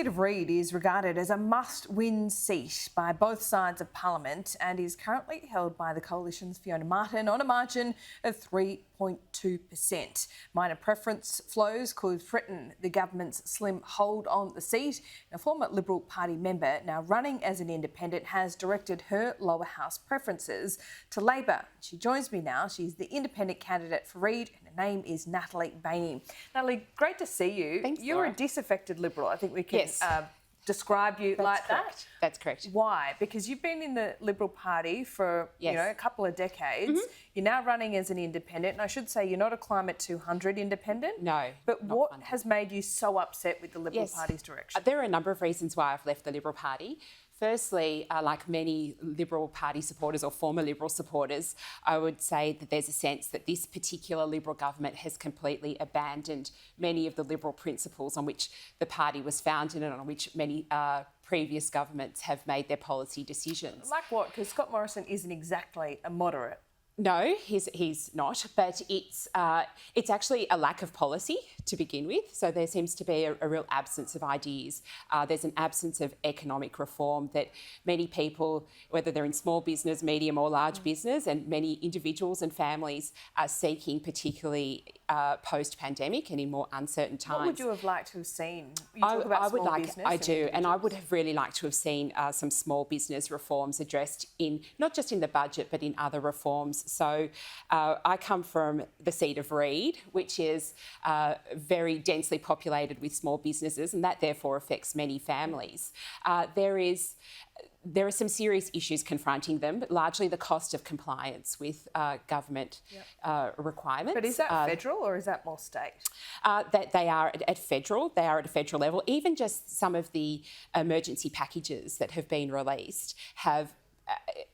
The seat of Reid is regarded as a must-win seat by both sides of Parliament and is currently held by the Coalition's Fiona Martin on a margin of 3.2%. Minor preference flows could threaten the government's slim hold on the seat. A former Liberal Party member, now running as an independent, has directed her lower house preferences to Labor. She joins me now. She's the independent candidate for Reid and her name is Natalie Baini. Natalie, great to see you. Thanks, You're Laura. a disaffected Liberal. I think we can describe you That's like correct. that. That's correct. Why? Because you've been in the Liberal Party for a couple of decades. You're now running as an independent, and I should say you're not a Climate 200 independent. No. But what has made you so upset with the Liberal Party's direction? There are a number of reasons why I've left the Liberal Party. Firstly, like many Liberal Party supporters or former Liberal supporters, I would say that there's a sense that this particular Liberal government has completely abandoned many of the Liberal principles on which the party was founded and on which many previous governments have made their policy decisions. Like what? Because Scott Morrison isn't exactly a moderate. No, he's not, but it's actually a lack of policy to begin with. So there seems to be a real absence of ideas. There's an absence of economic reform that many people, whether they're in small business, medium or large business, and many individuals and families are seeking, particularly post-pandemic and in more uncertain times. What would you have liked to have seen? You talk about small business. I do, and I would have really liked to have seen some small business reforms addressed in, not just in the budget, but in other reforms. So I come from the seat of Reid, which is very densely populated with small businesses, and that therefore affects many families. There are some serious issues confronting them, but largely the cost of compliance with government requirements. But is that federal or is that more state? That they are at federal. They are at a federal level. Even just some of the emergency packages that have been released have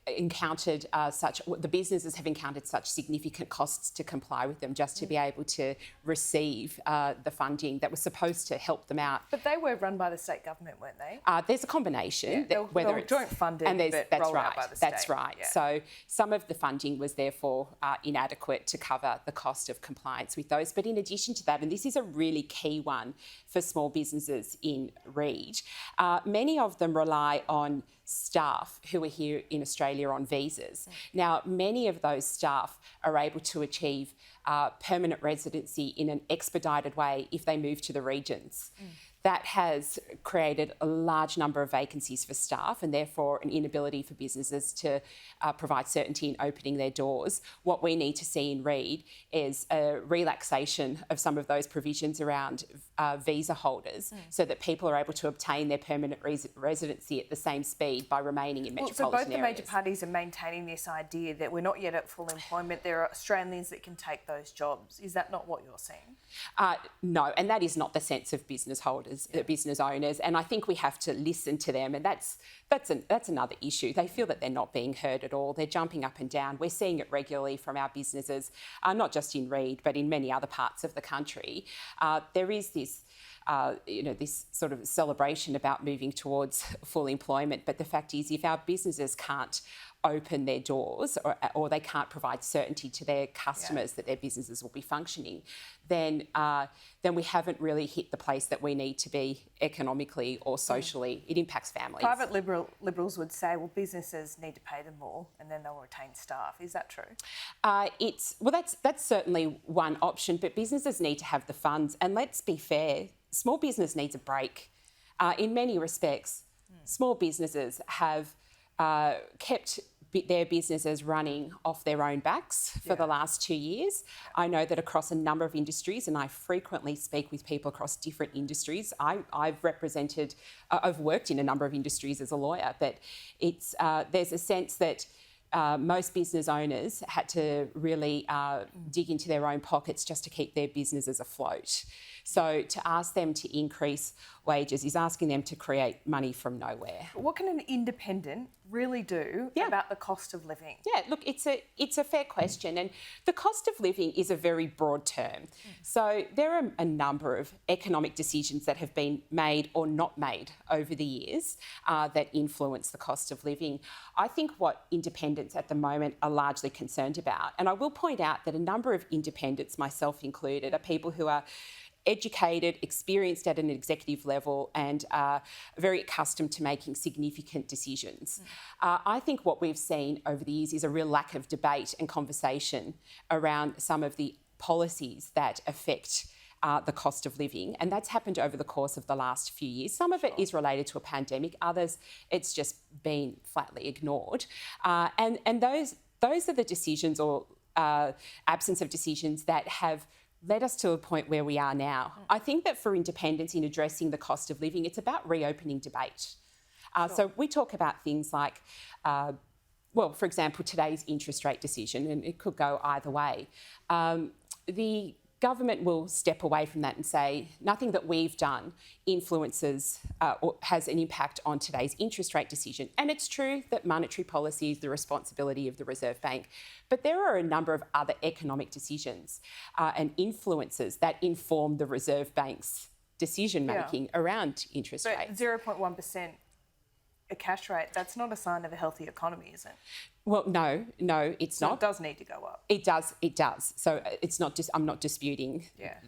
encountered the businesses have encountered such significant costs to comply with them just to be able to receive the funding that was supposed to help them out. But they were run by the state government, weren't they? There's a combination. They were joint funded, and but that's rolled right. out by the state. That's right. Yeah. So some of the funding was therefore inadequate to cover the cost of compliance with those. But in addition to that, and this is a really key one for small businesses in Reid, many of them rely on staff who are here in Australia on visas. Now, many of those staff are able to achieve permanent residency in an expedited way if they move to the regions. That has created a large number of vacancies for staff and therefore an inability for businesses to provide certainty in opening their doors. What we need to see in Reid is a relaxation of some of those provisions around visa holders so that people are able to obtain their permanent residency at the same speed by remaining in metropolitan areas. So both the major parties are maintaining this idea that we're not yet at full employment. There are Australians that can take those jobs. Is that not what you're saying? No, and that is not the sense of business holders, business owners, and I think we have to listen to them, and that's another issue. They feel that they're not being heard at all. They're jumping up and down. We're seeing it regularly from our businesses, not just in Reid, but in many other parts of the country. There is this this sort of celebration about moving towards full employment. But the fact is, if our businesses can't open their doors or they can't provide certainty to their customers that their businesses will be functioning, then we haven't really hit the place that we need to be economically or socially. It impacts families. Private Liberals would say, well, businesses need to pay them more and then they'll retain staff. Is that true? That's certainly one option, but businesses need to have the funds. And let's be fair, small business needs a break. In many respects, small businesses have kept their businesses running off their own backs for the last 2 years. I know that across a number of industries, and I frequently speak with people across different industries. I've worked in a number of industries as a lawyer, but there's a sense that most business owners had to really dig into their own pockets just to keep their businesses afloat. So to ask them to increase wages is asking them to create money from nowhere. What can an independent really do about the cost of living? Yeah, look, it's a fair question, and the cost of living is a very broad term. So there are a number of economic decisions that have been made or not made over the years that influence the cost of living. I think what independents at the moment are largely concerned about, and I will point out that a number of independents, myself included, are people who are educated, experienced at an executive level, and are very accustomed to making significant decisions. I think what we've seen over the years is a real lack of debate and conversation around some of the policies that affect the cost of living, and that's happened over the course of the last few years. Some of it is related to a pandemic, others it's just been flatly ignored. And those are the decisions or absence of decisions that have led us to a point where we are now. I think that for independents in addressing the cost of living, it's about reopening debate. So we talk about things like, for example, today's interest rate decision, and it could go either way. The government will step away from that and say nothing that we've done influences or has an impact on today's interest rate decision. And it's true that monetary policy is the responsibility of the Reserve Bank, but there are a number of other economic decisions and influences that inform the Reserve Bank's decision making around interest rates. 0.1%. A cash rate, that's not a sign of a healthy economy, is it? Well, no, it's not. It does need to go up. It does. So it's not just, I'm not disputing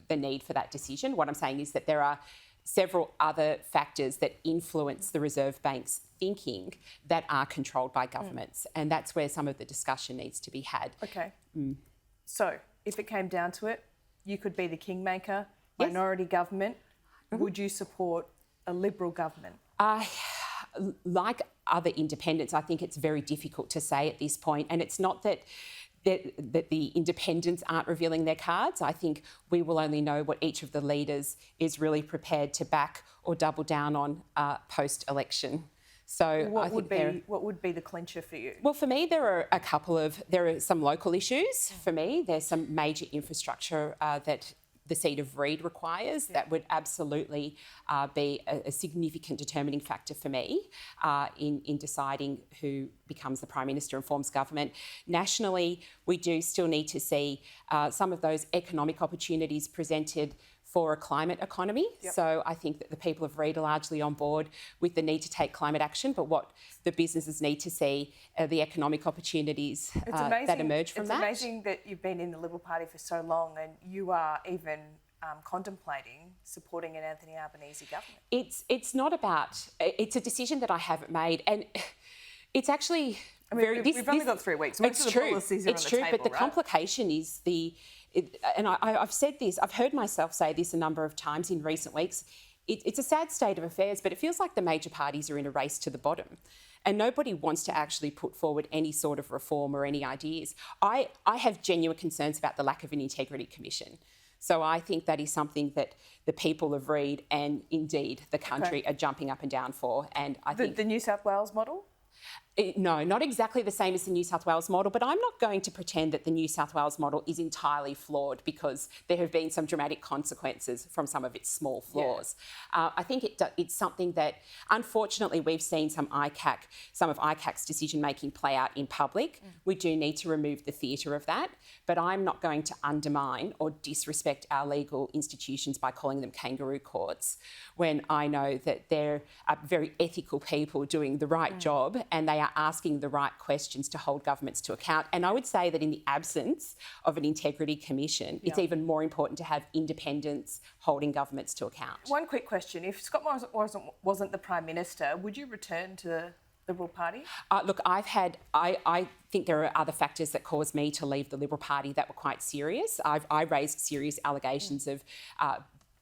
the need for that decision. What I'm saying is that there are several other factors that influence the Reserve Bank's thinking that are controlled by governments. And that's where some of the discussion needs to be had. Okay. So if it came down to it, you could be the kingmaker, minority government. Would you support a Liberal government? Like other independents, I think it's very difficult to say at this point. And it's not that the independents aren't revealing their cards. I think we will only know what each of the leaders is really prepared to back or double down on post-election. So what would be the clincher for you? Well, for me, there are some local issues. For me, there's some major infrastructure that the seat of Reid requires. That would absolutely be a significant determining factor for me in deciding who becomes the Prime Minister and forms government. Nationally, we do still need to see some of those economic opportunities presented for a climate economy. So I think that the people of Reid are largely on board with the need to take climate action, but what the businesses need to see are the economic opportunities that emerge from that. It's amazing that you've been in the Liberal Party for so long and you are even contemplating supporting an Anthony Albanese government. It's not about, it's a decision that I haven't made, and it's actually we've only got 3 weeks. Most of the policies are on the table, but the complication is I've said this, I've heard myself say this a number of times in recent weeks. It's a sad state of affairs, but it feels like the major parties are in a race to the bottom and nobody wants to actually put forward any sort of reform or any ideas. I have genuine concerns about the lack of an integrity commission. So I think that is something that the people of Reid and indeed the country are jumping up and down for. And I think the New South Wales model? No, not exactly the same as the New South Wales model, but I'm not going to pretend that the New South Wales model is entirely flawed because there have been some dramatic consequences from some of its small flaws. I think it's something that, unfortunately, we've seen some of ICAC's decision-making play out in public. We do need to remove the theatre of that, but I'm not going to undermine or disrespect our legal institutions by calling them kangaroo courts when I know that they're very ethical people doing the right job and they are asking the right questions to hold governments to account. And I would say that in the absence of an integrity commission, it's even more important to have independents holding governments to account. One quick question. If Scott Morrison wasn't the Prime Minister, would you return to the Liberal Party? Look, I think there are other factors that caused me to leave the Liberal Party that were quite serious. I raised serious allegations of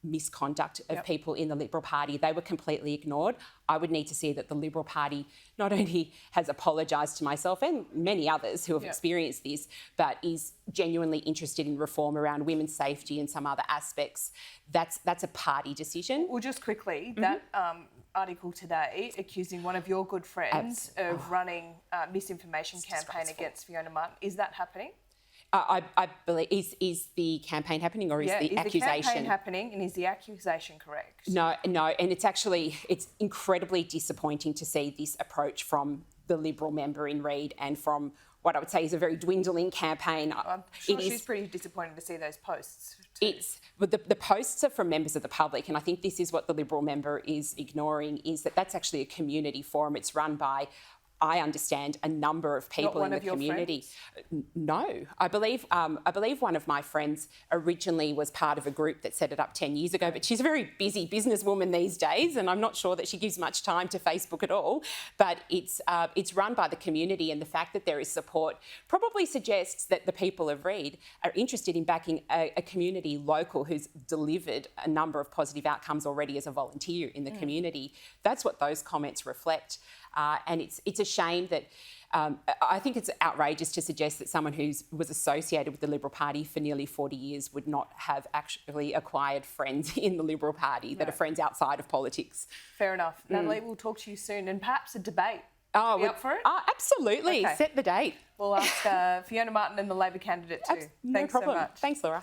misconduct of people in the Liberal Party. They were completely ignored. I would need to see that the Liberal Party not only has apologised to myself and many others who have experienced this, but is genuinely interested in reform around women's safety and some other aspects. That's a party decision. Well, just quickly, that article today accusing one of your good friends of running a misinformation campaign against Fiona Martin, is that happening? I believe, is the campaign happening or is the accusation? Is the campaign happening and is the accusation correct? No, and it's incredibly disappointing to see this approach from the Liberal member in Reid and from what I would say is a very dwindling campaign. I'm sure she's pretty disappointed to see those posts too. But the posts are from members of the public, and I think this is what the Liberal member is ignoring, is that that's actually a community forum. It's run by I understand a number of people in the community. No, I believe one of my friends originally was part of a group that set it up 10 years ago, but she's a very busy businesswoman these days, and I'm not sure that she gives much time to Facebook at all. But it's run by the community, and the fact that there is support probably suggests that the people of Reid are interested in backing a community local who's delivered a number of positive outcomes already as a volunteer in the community. That's what those comments reflect. And it's a shame that I think it's outrageous to suggest that someone who was associated with the Liberal Party for nearly 40 years would not have actually acquired friends in the Liberal Party that are friends outside of politics. Fair enough. Natalie, we'll talk to you soon, and perhaps a debate. Oh, you up for it? Absolutely. Okay. Set the date. We'll ask Fiona Martin and the Labor candidate too. No Thanks problem. so much. Thanks, Laura.